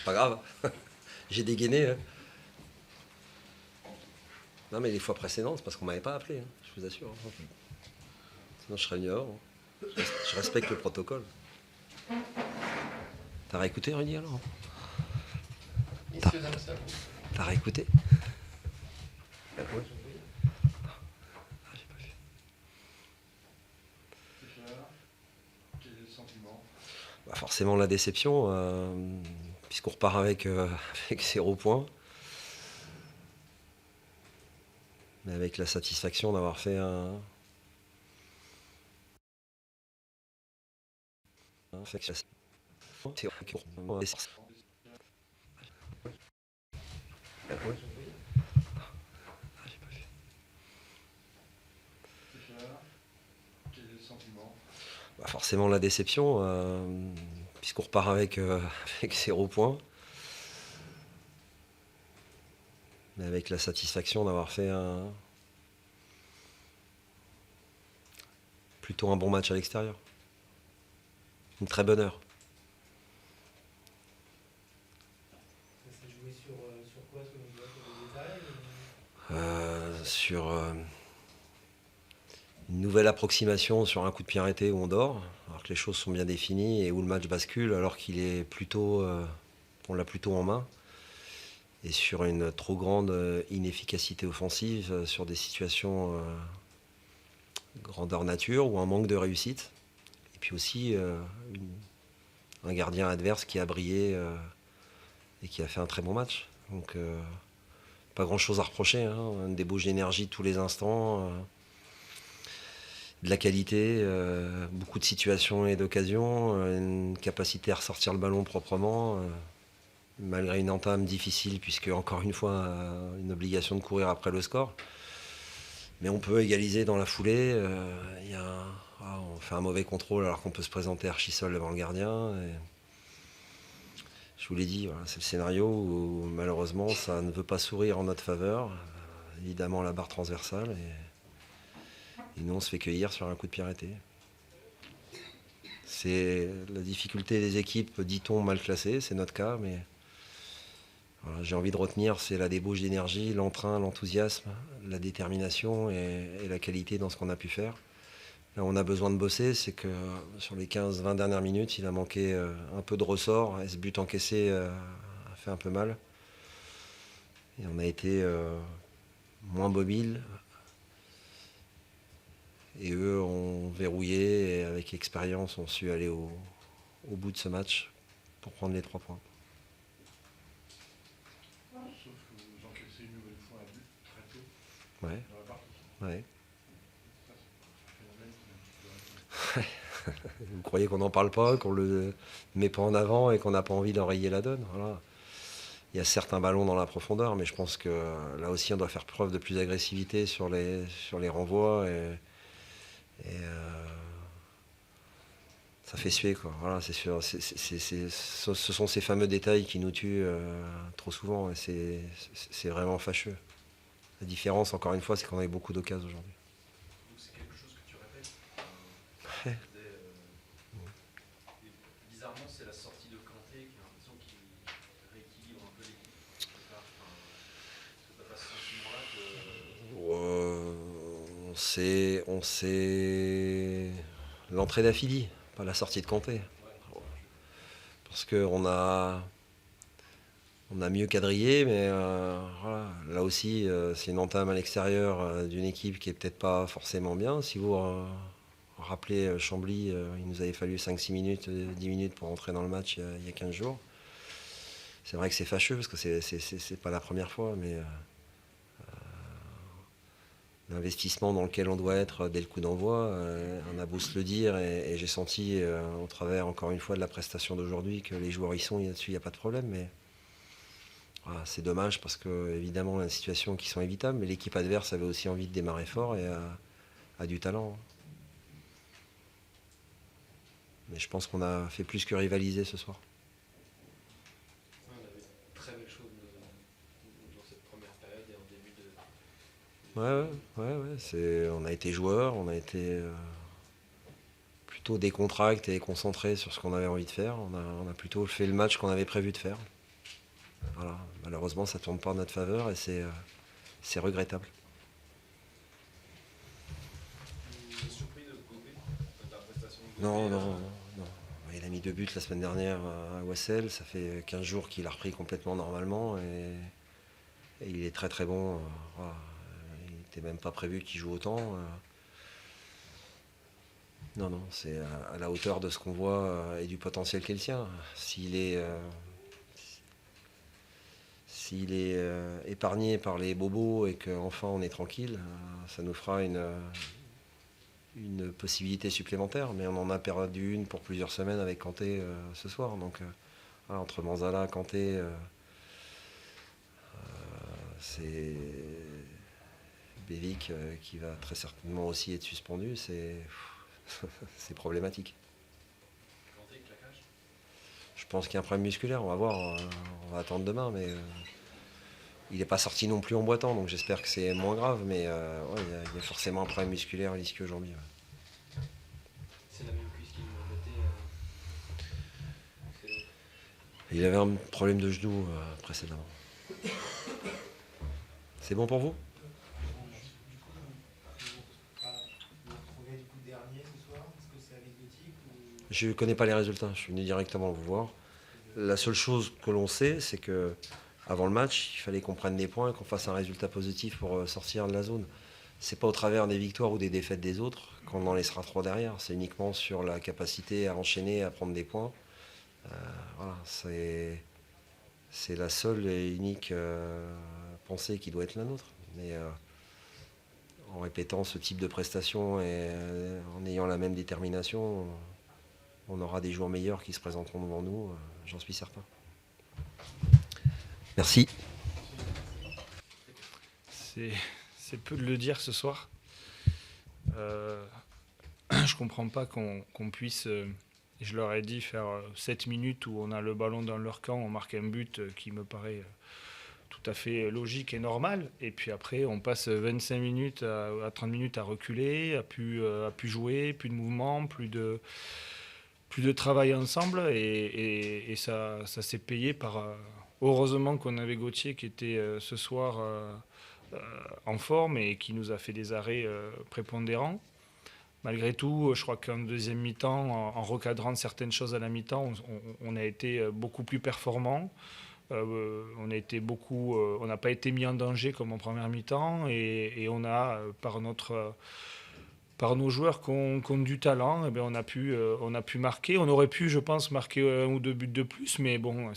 pas grave. J'ai dégainé. Hein. Non, mais les fois précédentes, c'est parce qu'on m'avait pas appelé, hein, je vous assure. Hein. Sinon, je serais venu avant. Je respecte le protocole. T'as réécouté, Rudy, alors? Messieurs, dames, ça. T'as réécouté? Ouais. Ah, j'ai pas vu. Quel est le sentiment? Bah, forcément la déception, puisqu'on repart avec 0 points. Mais avec la satisfaction d'avoir fait un Quel est le sentiment? Bah, forcément la déception, puisqu'on repart avec 0 points. Mais avec la satisfaction d'avoir fait plutôt un bon match à l'extérieur. Une très bonne heure. Ça s'est joué sur quoi, selon toi, sur les détails Sur une nouvelle approximation sur un coup de pied arrêté où on dort, alors que les choses sont bien définies et où le match bascule alors qu'il est plutôt, on l'a plutôt en main. Et sur une trop grande inefficacité offensive, sur des situations grandeur nature ou un manque de réussite. Et puis aussi un gardien adverse qui a brillé et qui a fait un très bon match. Donc pas grand chose à reprocher, hein. Une débauche d'énergie tous les instants, de la qualité, beaucoup de situations et d'occasions, une capacité à ressortir le ballon proprement, malgré une entame difficile puisque encore une fois une obligation de courir après le score. Mais on peut égaliser dans la foulée. On fait un mauvais contrôle alors qu'on peut se présenter archi seul devant le gardien. Et je vous l'ai dit, voilà, c'est le scénario où malheureusement ça ne veut pas sourire en notre faveur. Évidemment la barre transversale. Et nous on se fait cueillir sur un coup de pied arrêté. C'est la difficulté des équipes, dit-on, mal classées, c'est notre cas, mais voilà, j'ai envie de retenir, c'est la débauche d'énergie, l'entrain, l'enthousiasme, la détermination et la qualité dans ce qu'on a pu faire. Là, on a besoin de bosser, c'est que sur les 15-20 dernières minutes, il a manqué un peu de ressort, et ce but encaissé a fait un peu mal. Et on a été moins mobile. Et eux ont verrouillé et avec expérience ont su aller au bout de ce match pour prendre les 3 points. Sauf que vous encaissez une nouvelle fois un but très tôt Ouais. dans la partie. Ouais. Ça, c'est un phénomène qui est un petit peu arrêté. Vous croyez qu'on n'en parle pas, qu'on le met pas en avant et qu'on n'a pas envie d'enrayer la donne, voilà. Il y a certains ballons dans la profondeur, mais je pense que là aussi on doit faire preuve de plus d'agressivité sur les renvois et ça fait suer, quoi. Voilà, c'est sûr. Ce sont ces fameux détails qui nous tuent trop souvent et c'est vraiment fâcheux. La différence, encore une fois, c'est qu'on a eu beaucoup d'occasions aujourd'hui. Donc c'est quelque chose que tu répètes. Ouais. Bizarrement, c'est la sortie de Kanté qui a l'impression qu'il rééquilibre un peu l'équipe. Est-ce que tu n'as pas ce sentiment-là que... On sait l'entrée d'Afidi, pas la sortie de Kanté. Parce qu'on a mieux quadrillé, mais voilà. Là aussi, c'est une entame à l'extérieur d'une équipe qui est peut-être pas forcément bien. Si vous rappelez Chambly, il nous avait fallu 5-6 minutes, 10 minutes pour entrer dans le match il y a 15 jours. C'est vrai que c'est fâcheux parce que c'est pas la première fois, mais l'investissement dans lequel on doit être dès le coup d'envoi, on a beau se le dire, et j'ai senti au travers encore une fois de la prestation d'aujourd'hui que les joueurs y sont, là-dessus il n'y a pas de problème, mais voilà, c'est dommage parce que évidemment il y a des situations qui sont évitables, mais l'équipe adverse avait aussi envie de démarrer fort et a du talent. Mais je pense qu'on a fait plus que rivaliser ce soir. On avait de très belles choses dans cette première période et en début de... Ouais. On a été joueurs, on a été plutôt décontractés et concentrés sur ce qu'on avait envie de faire. On a plutôt fait le match qu'on avait prévu de faire. Voilà. Malheureusement, ça ne tourne pas en notre faveur et c'est regrettable. Vous êtes surpris de Gobé, de la prestation de Non, Gobé, non, non, non. Il a mis 2 buts la semaine dernière à Wassel. Ça fait 15 jours qu'il a repris complètement normalement et il est très très bon. Voilà. Il n'était même pas prévu qu'il joue autant. Non, non, c'est à la hauteur de ce qu'on voit et du potentiel qu'est le sien. S'il est épargné par les bobos et qu'enfin on est tranquille, ça nous fera une possibilité supplémentaire. Mais on en a perdu une pour plusieurs semaines avec Kanté ce soir. Donc voilà, entre Manzala, Kanté, c'est Bevic qui va très certainement aussi être suspendu. C'est problématique. Kanté, claquage. Je pense qu'il y a un problème musculaire, on va voir, on va attendre demain, mais il n'est pas sorti non plus en boitant, donc j'espère que c'est moins grave, mais ouais, il y a forcément un problème musculaire ici aujourd'hui. Ouais. C'est la même cuisse qu'il m'a noté. Il avait un problème de genou précédemment. C'est bon pour vous? Je ne connais pas les résultats, je suis venu directement vous voir. La seule chose que l'on sait, c'est que avant le match, il fallait qu'on prenne des points et qu'on fasse un résultat positif pour sortir de la zone. C'est pas au travers des victoires ou des défaites des autres qu'on en laissera 3 derrière. C'est uniquement sur la capacité à enchaîner, à prendre des points. Voilà, c'est la seule et unique pensée qui doit être la nôtre. Mais en répétant ce type de prestation et en ayant la même détermination, on aura des joueurs meilleurs qui se présenteront devant nous, j'en suis certain. Merci. C'est peu de le dire ce soir. Je comprends pas qu'on puisse, je leur ai dit, faire 7 minutes où on a le ballon dans leur camp, on marque un but qui me paraît tout à fait logique et normal. Et puis après, on passe 25 minutes à 30 minutes à reculer, à plus jouer, plus de mouvement, plus de travail ensemble. Et ça s'est payé par... heureusement qu'on avait Gauthier qui était ce soir en forme et qui nous a fait des arrêts prépondérants. Malgré tout, je crois qu'en deuxième mi-temps, en recadrant certaines choses à la mi-temps, on a été beaucoup plus performants. On n'a pas été mis en danger comme en première mi-temps et on a, par nos joueurs qui ont du talent, eh bien on a pu marquer. On aurait pu, je pense, marquer 1 ou 2 buts de plus, mais bon,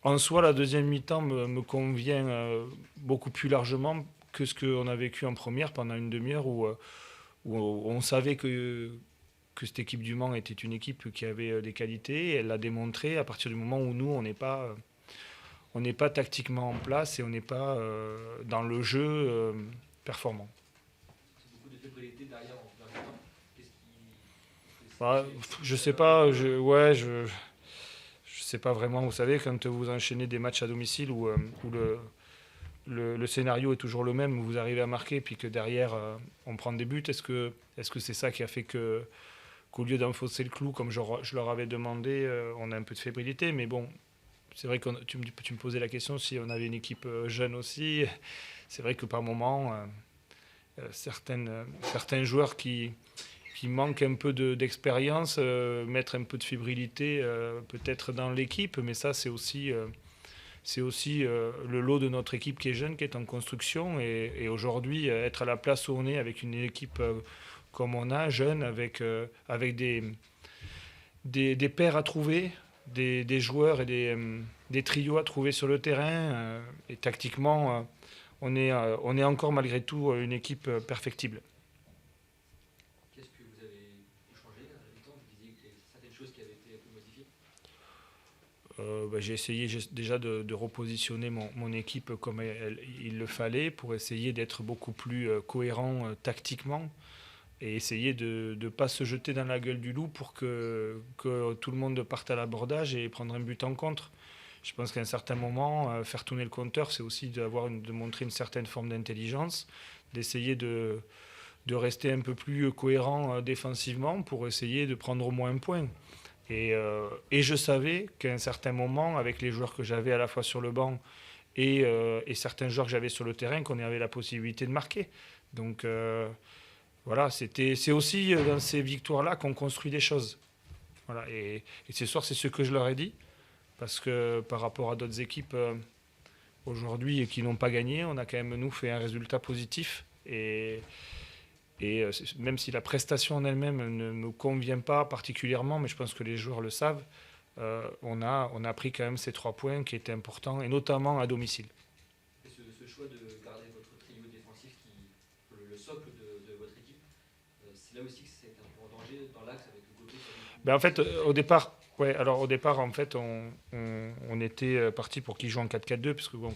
en soi, la deuxième mi-temps me convient beaucoup plus largement que ce qu'on a vécu en première pendant une demi-heure où on savait que cette équipe du Mans était une équipe qui avait des qualités. Elle l'a démontré à partir du moment où nous, on n'est pas tactiquement en place et on n'est pas dans le jeu performant. C'est beaucoup de fébrilité derrière en première mi-temps. Qu'est-ce qui... Je sais pas, je sais pas vraiment. Vous savez, quand vous enchaînez des matchs à domicile où le scénario est toujours le même, où vous arrivez à marquer, puis que derrière on prend des buts, est-ce que c'est ça qui a fait qu'au lieu d'enfoncer le clou, comme je leur avais demandé, on a un peu de fébrilité? Mais bon, c'est vrai que tu me posais la question si on avait une équipe jeune aussi. C'est vrai que par moments, certains joueurs qui manquent un peu d'expérience, mettre un peu de fébrilité peut-être dans l'équipe, mais ça c'est aussi le lot de notre équipe qui est jeune, qui est en construction, et aujourd'hui être à la place où on est avec une équipe comme on a, jeune, avec des paires à trouver, des joueurs et des trios à trouver sur le terrain, et tactiquement on est encore malgré tout une équipe perfectible. Qu'est-ce que vous avez changé à la mi-temps? Vous disiez qu'il y avait certaines choses qui avaient été un peu modifiées. J'ai essayé déjà de repositionner mon équipe comme il le fallait pour essayer d'être beaucoup plus cohérent tactiquement et essayer de ne pas se jeter dans la gueule du loup pour que tout le monde parte à l'abordage et prendre un but en contre. Je pense qu'à un certain moment, faire tourner le compteur, c'est aussi de montrer une certaine forme d'intelligence, d'essayer de rester un peu plus cohérent défensivement pour essayer de prendre au moins un point. Et je savais qu'à un certain moment, avec les joueurs que j'avais à la fois sur le banc et certains joueurs que j'avais sur le terrain, qu'on avait la possibilité de marquer. Donc voilà, c'est aussi dans ces victoires-là qu'on construit des choses. Voilà, et ce soir, c'est ce que je leur ai dit, parce que par rapport à d'autres équipes aujourd'hui qui n'ont pas gagné, on a quand même, nous, fait un résultat positif. Et même si la prestation en elle-même ne me convient pas particulièrement, mais je pense que les joueurs le savent, on a pris quand même ces 3 points qui étaient importants, et notamment à domicile. Et ce choix de garder votre trio défensif, le socle de votre équipe, c'est là aussi que c'est un peu en danger dans l'axe avec le côté. Ben en fait, au départ, en fait, on était parti pour qu'ils jouent en 4-4-2, parce que donc,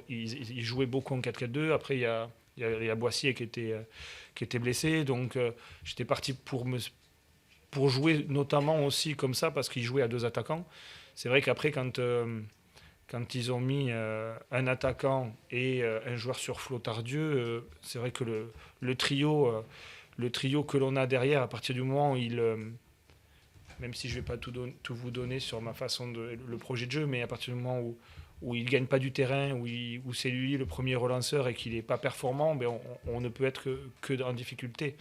ils jouaient beaucoup en 4-4-2. Après, il y a Boissier qui était blessé, donc j'étais parti pour jouer notamment aussi comme ça, parce qu'ils jouaient à 2 attaquants. C'est vrai qu'après, quand ils ont mis un attaquant et un joueur sur Flotardieu, c'est vrai que le trio que l'on a derrière, à partir du moment où même si je ne vais pas tout vous donner sur ma façon le projet de jeu, mais à partir du moment où il ne gagne pas du terrain, où c'est lui le premier relanceur et qu'il n'est pas performant, ben on ne peut être que en difficulté.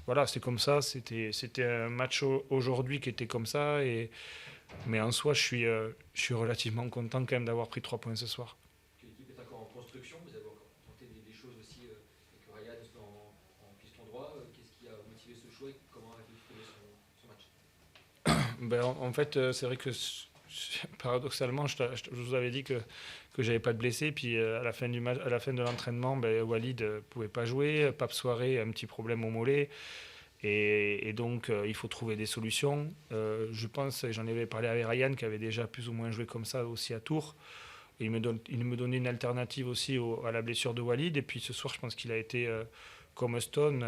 Voilà, c'est comme ça. C'était un match aujourd'hui qui était comme ça. Mais en soi, je suis relativement content quand même d'avoir pris 3 points ce soir. L'équipe est encore en construction, vous avez encore tenté des choses aussi avec Ryan en piston droit. Qu'est-ce qui a motivé ce choix et comment avez-vous trouvé son match? Ben, en fait, c'est vrai que paradoxalement, je vous avais dit que j'avais pas de blessé. Puis à la fin du match, à la fin de l'entraînement, ben, Walid pouvait pas jouer. Pape Soirée, un petit problème au mollet. Et donc, il faut trouver des solutions. Je pense, et j'en avais parlé avec Ryan, qui avait déjà plus ou moins joué comme ça aussi à Tours. Et il me donnait une alternative aussi à la blessure de Walid. Et puis ce soir, je pense qu'il a été comme Stone,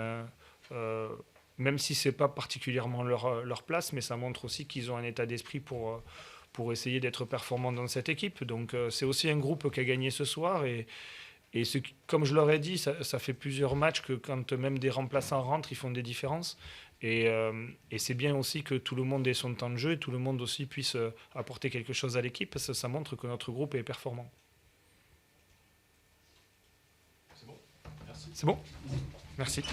même si c'est pas particulièrement leur place, mais ça montre aussi qu'ils ont un état d'esprit pour essayer d'être performants dans cette équipe. Donc c'est aussi un groupe qui a gagné ce soir. Et comme je leur ai dit, ça fait plusieurs matchs que quand même des remplaçants rentrent, ils font des différences. Et c'est bien aussi que tout le monde ait son temps de jeu et tout le monde aussi puisse apporter quelque chose à l'équipe, parce que ça montre que notre groupe est performant. C'est bon? Merci. C'est bon ? Merci.